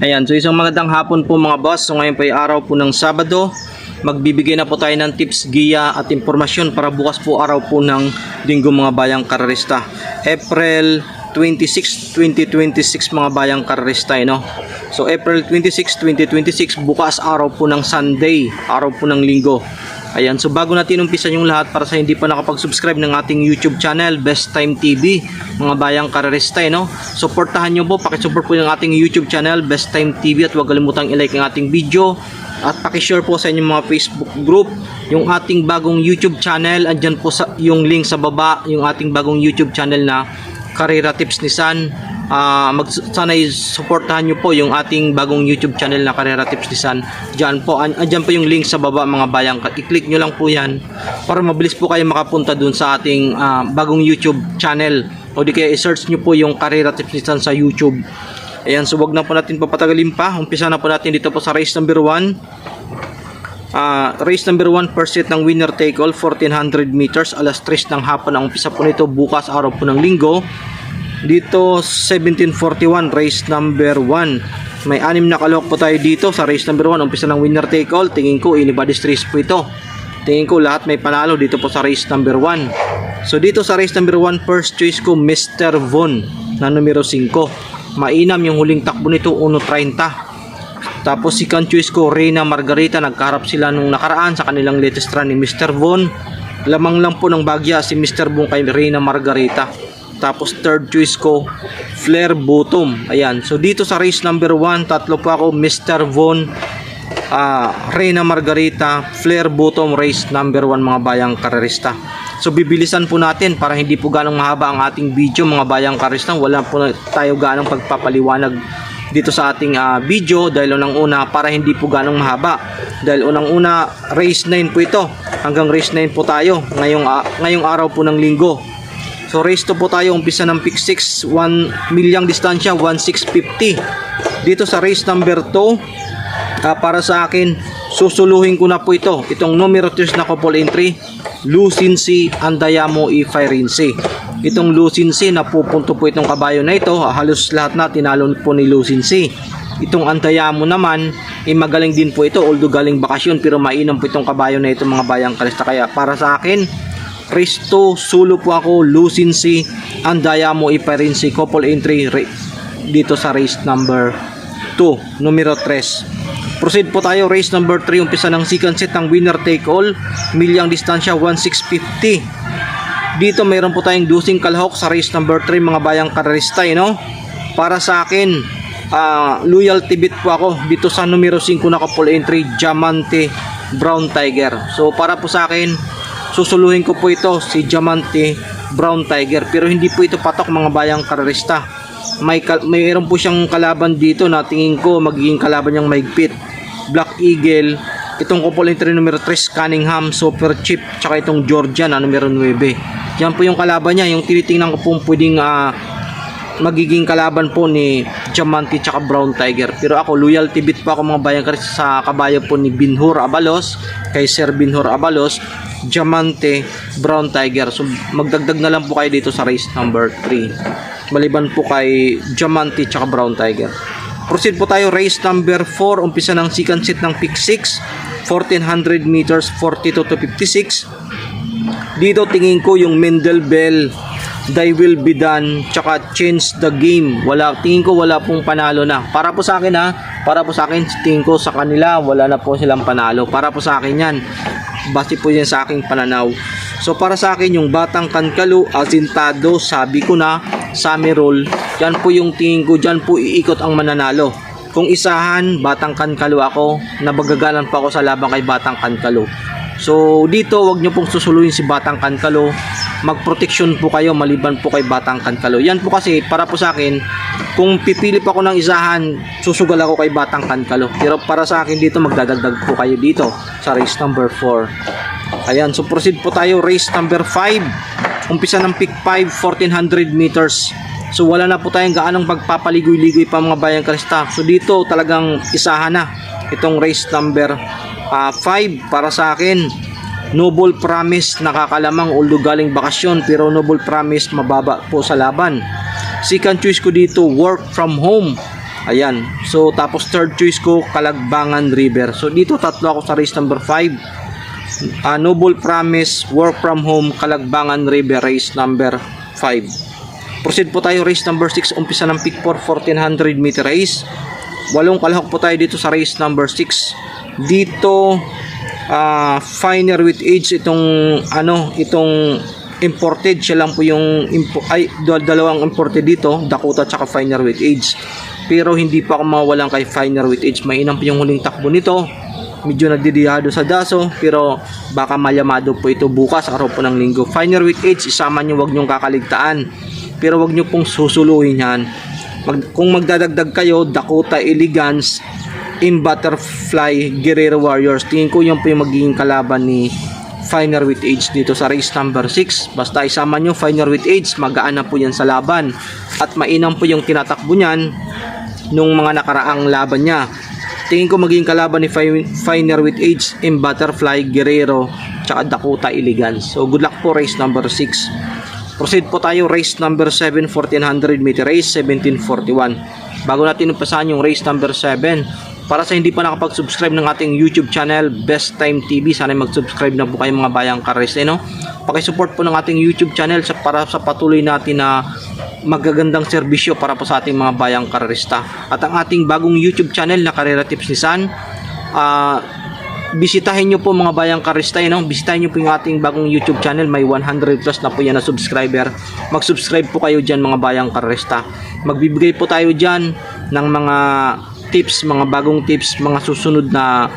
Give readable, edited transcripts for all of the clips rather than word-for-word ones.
Ayan, so isang magandang hapon po mga boss. So ngayon po ay araw po ng Sabado. Magbibigay na po tayo ng tips, giya at impormasyon para bukas po araw po ng Linggo mga bayang karerista. April 26, 2026 mga bayang karerista, no? So April 26, 2026 bukas araw po ng Sunday, araw po ng Linggo. Ayan, so bago natin umpisan yung lahat, para sa hindi pa nakapag-subscribe ng ating YouTube channel, Best Time TV, mga bayang karerista, no? Suportahan nyo po, pakisupport po yung ating YouTube channel, Best Time TV, at huwag kalimutang i-like ang ating video at pakishare po sa inyong mga Facebook group yung ating bagong YouTube channel. Andyan po sa, yung link sa baba, yung ating bagong YouTube channel na Karera Tips Nissan. Sana'y suportahan nyo po yung ating bagong YouTube channel na Karera Tips Nissan. Diyan po, andyan po yung link sa baba mga bayang. I-click nyo lang po yan para mabilis po kayo makapunta dun sa ating bagong YouTube channel, o di kaya i-search nyo po yung Karera Tips Nissan sa YouTube. Ayan, so wag na po natin papatagalin pa. Umpisa na po natin dito po sa race number 1. Race number 1, first set ng winner take all, 1400 meters, alas 3 ng hapon ang umpisa po nito, bukas araw po ng Linggo. Dito 1741, race number 1. May 6 na kalahok po tayo dito sa race number 1, umpisa ng winner take all. Tingin ko anybody's race po ito. Tingin ko lahat may panalo dito po sa race number 1. So dito sa race number 1, first choice ko Mr. Von na numero 5. Mainam yung huling takbo nito, 1.30. Tapos second choice ko Reina Margarita, nagkaharap sila nung nakaraan sa kanilang latest run ni Mr. Von. Lamang lang po ng bagya si Mr. Von kay Reina Margarita. Tapos third choice ko Flair Bottom. Ayan, so dito sa race number 1, tatlo pa ako, Mr. Von, Reina Margarita, Flair Bottom, race number 1 mga bayang karerista. So bibilisan po natin para hindi po ganong mahaba ang ating video mga bayang karerista. Wala po tayo ganong pagpapaliwanag dito sa ating video dahil unang-una para hindi po ganong mahaba. Dahil unang-una race 9 po ito. Hanggang race 9 po tayo ngayong araw po ng Linggo. So race 2 po tayo, umpisa ng pick 6, 1 milyang distansya, 1650. Dito sa race number 2, para sa akin, susuluhin ko na po ito. Itong numero 3 na couple entry, Lucincy Andayamo Ifirense. Itong Lucincy, napupunto po itong kabayo na ito. Halos lahat na tinalo po ni Lucincy. Itong Andayamo naman, magaling din po ito, although galing bakasyon, pero mainam po itong kabayo na ito mga bayang karista. Kaya para sa akin, race 2, sulo po ako, Lucincy Andayamo Ifirense, couple entry dito sa race number 2, numero 3. Proceed po tayo, race number 3, umpisa ng second set ng winner take all, milyang distansya, 1650. Dito mayroon po tayong dusing kalahok sa race number 3 mga bayang karerista, no? Para sa akin, loyalty bit po ako dito sa numero 5 na couple entry, Diamante Brown Tiger. So para po sa akin, susuluhin ko po ito, si Diamante Brown Tiger, pero hindi po ito patok mga bayang karerista. Mayroon po siyang kalaban dito na tingin ko magiging kalaban niyang mahigpit, Black Eagle, itong couple entry numero 3 Cunningham Super Chip, tsaka itong Georgia na numero 9. Yan po yung kalaban niya, yung tinitingnan ko po pwedeng magiging kalaban po ni Diamante tsaka Brown Tiger. Pero ako, loyalty bit po ako mga bayang karerista sa kabayo po ni Binhur Abalos, kay Sir Binhur Abalos, Diamante Brown Tiger. So magdagdag na lang po kayo dito sa race number 3 maliban po kay Diamante tsaka Brown Tiger. Proceed po tayo, race number 4, umpisa ng second set ng pick 6, 1400 meters, 42 to 56. Dito tingin ko yung Mendel Bell, They Will Be Done, tsaka Change the Game. Tingin ko wala pong panalo na. Para po sa akin para po sa akin, tingin ko sa kanila wala na po silang panalo. Para po sa akin yan. Base po yan sa aking pananaw. So para sa akin yung Batang Kankalo, Asintado, sabi ko na, Samirol, yan po yung tingin ko, dyan po iikot ang mananalo. Kung isahan, Batang Kankalo ako, nabagagalan pa ako sa laban kay Batang Kankalo. So dito wag nyo pong susuluhin si Batang Kankalo, magproteksyon po kayo maliban po kay Batang Kankalo. Yan po kasi para po sa akin, kung pipili pa ako ng isahan, susugal ako kay Batang Kankalo. Pero para sa akin dito, magdadagdag po kayo dito sa race number 4. Ayan, so proceed po tayo, race number 5, umpisa ng pick 5, 1400 meters. So wala na po tayong gaanong pagpapaligoy-ligoy pa mga bayang karista. So dito talagang isahan na itong race number 5 para sa akin. Noble Promise, nakakalamang, although galing bakasyon, pero Noble Promise mababa po sa laban. Second choice ko dito, Work From Home, Ayan. So, tapos third choice ko, Kalagbangan River. So, dito tatlo ako sa race number 5. Noble Promise, Work From Home, Kalagbangan River, race number 5. Proceed po tayo, race number 6. Umpisa ng pick 4, 1400 meter race. 8 kalahok po tayo dito sa race number 6. Dito, finer with age, itong imported, siya lang po yung dalawang imported dito, Dakota tsaka finer with age. Pero hindi pa ako mawalan kay finer with age. Mainam po yung huling takbo nito. Medyo nagdidihado sa daso, pero baka malamado po ito bukas, araw po ng linggo. Finer with age, isama nyo, wag nyong kakaligtaan. Pero wag nyo pong susuluhin yan. Kung magdadagdag kayo, Dakota Elegance, in Butterfly, Guerrero Warriors, tingin ko yan po yung magiging kalaban ni finer with age dito sa race number 6. Basta isama nyo finer with age, magaan na po yan sa laban. At mainam po yung tinatakbo nyan nung mga nakaraang laban niya. Tingin ko magiging kalaban ni finer with age, in Butterfly, Guerrero, tsaka Dakota Elegance. So good luck po, race number 6. Proceed po tayo, race number 7, 1400 meter race, 1741. Bago natin umpisahan yung race number 7, para sa hindi pa nakapag-subscribe ng ating YouTube channel, Best Time TV, sana mag-subscribe na po kayo mga bayang karista, no? Paki-support po ng ating YouTube channel para sa patuloy natin na magagandang serbisyo para po sa ating mga bayang karista. At ang ating bagong YouTube channel na Karera Tips ni San, bisitahin nyo po mga bayang karista, no? Bisitahin nyo po yung ating bagong YouTube channel, may 100 plus na po yan na subscriber. Mag-subscribe po kayo dyan mga bayang karista. Magbibigay po tayo dyan ng mga tips, mga bagong tips, mga susunod na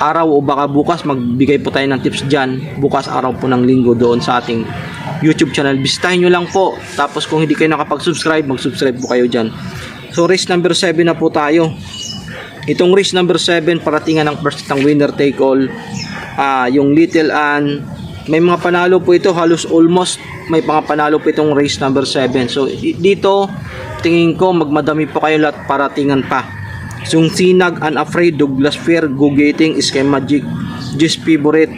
araw o baka bukas magbigay po tayo ng tips dyan, bukas araw po ng linggo doon sa ating YouTube channel. Bisitahin nyo lang po, tapos kung hindi kayo nakapag-subscribe, mag-subscribe po kayo dyan. So race number 7 na po tayo. Itong race number 7, paratingan ng first ng winner take all, yung Little Ann. May mga panalo po ito, halos almost may mga panalo po itong race number 7. So dito tingin ko magmadami po kayo lahat, paratingan pa. Yung Sinag, Unafraid, Douglas Fair, Go Gating, Sky Magic, Just Favorite,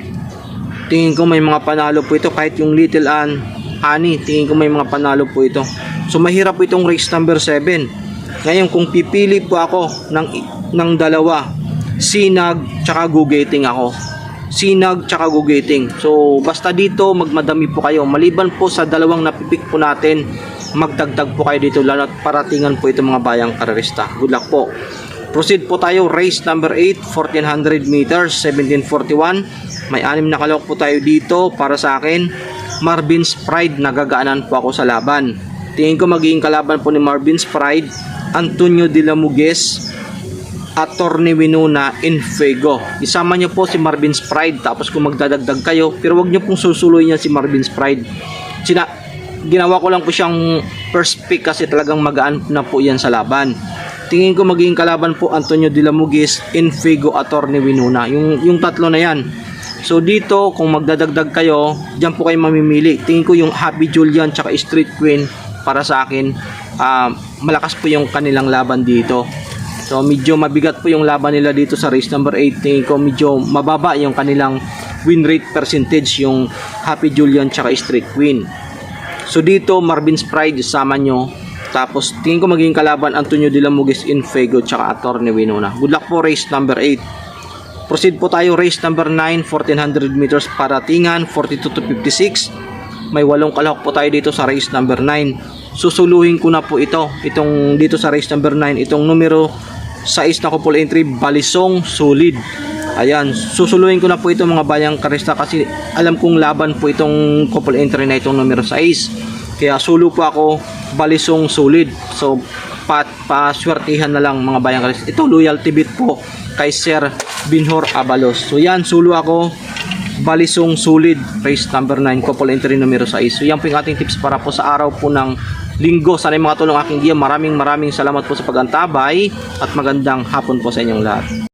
tingin ko may mga panalo po ito. Kahit yung Little Ann, Honey, tingin ko may mga panalo po ito. So mahirap po itong race number 7. Ngayon kung pipili po ako ng dalawa, Sinag tsaka Go Gating ako. Sinag tsaka Go Gating. So basta dito magmadami po kayo. Maliban po sa dalawang napipik po natin, magdagdag po kayo dito, lalo at paratingan po ito mga bayang karerista. Good luck po. Proceed po tayo, race number 8, 1400 meters, 1741. May 6 na kalahok po tayo dito. Para sa akin, Marvin's Pride, nagagaanan po ako sa laban. Tingin ko magiging kalaban po ni Marvin's Pride, Antonio de la Muguez, Attorney Winona, Infego. Isama nyo po si Marvin's Pride, tapos kung magdadagdag kayo, pero wag nyo pong susuloy niya si Marvin's Pride. Ginawa ko lang po siyang first pick kasi talagang magaan na po yan sa laban. Tingin ko magiging kalaban po Antonio de la Muguez, Infego, Attorney Winona. Yung tatlo na yan. So dito kung magdadagdag kayo, diyan po kayo mamimili. Tingin ko yung Happy Julian tsaka Street Queen, para sa akin malakas po yung kanilang laban dito. So medyo mabigat po yung laban nila dito sa race number 8. Tingin ko medyo mababa yung kanilang win rate percentage, yung Happy Julian tsaka Street Queen. So dito Marvin's Pride, isama nyo. Tapos tingin ko magiging kalaban Antonio de la Muguez, Infego tsaka Attorney Winona. Good luck po, race number 8. Proceed po tayo, race number 9, 1400 meters, paratingan, 42 to 56. May 8 kalahok po tayo dito sa race number 9. Susuluhin ko na po itong dito sa race number 9, itong numero 6 na couple entry, Balisong Solid. Ayan, susuluhin ko na po ito mga bayang karista, kasi alam kong laban po itong couple entry na itong numero 6. Kaya sulo po ako, Balisong Solid. So paswertihan na lang mga bayang karista. Ito loyalty bid po kay Sir Binhor Abalos. So yan, sulo ako, Balisong Solid, race number 9, couple entry numero 6. So yan po yung ating tips para po sa araw po ng linggo. Sana yung mga tulong aking diya. Maraming salamat po sa pagantabay at magandang hapon po sa inyong lahat.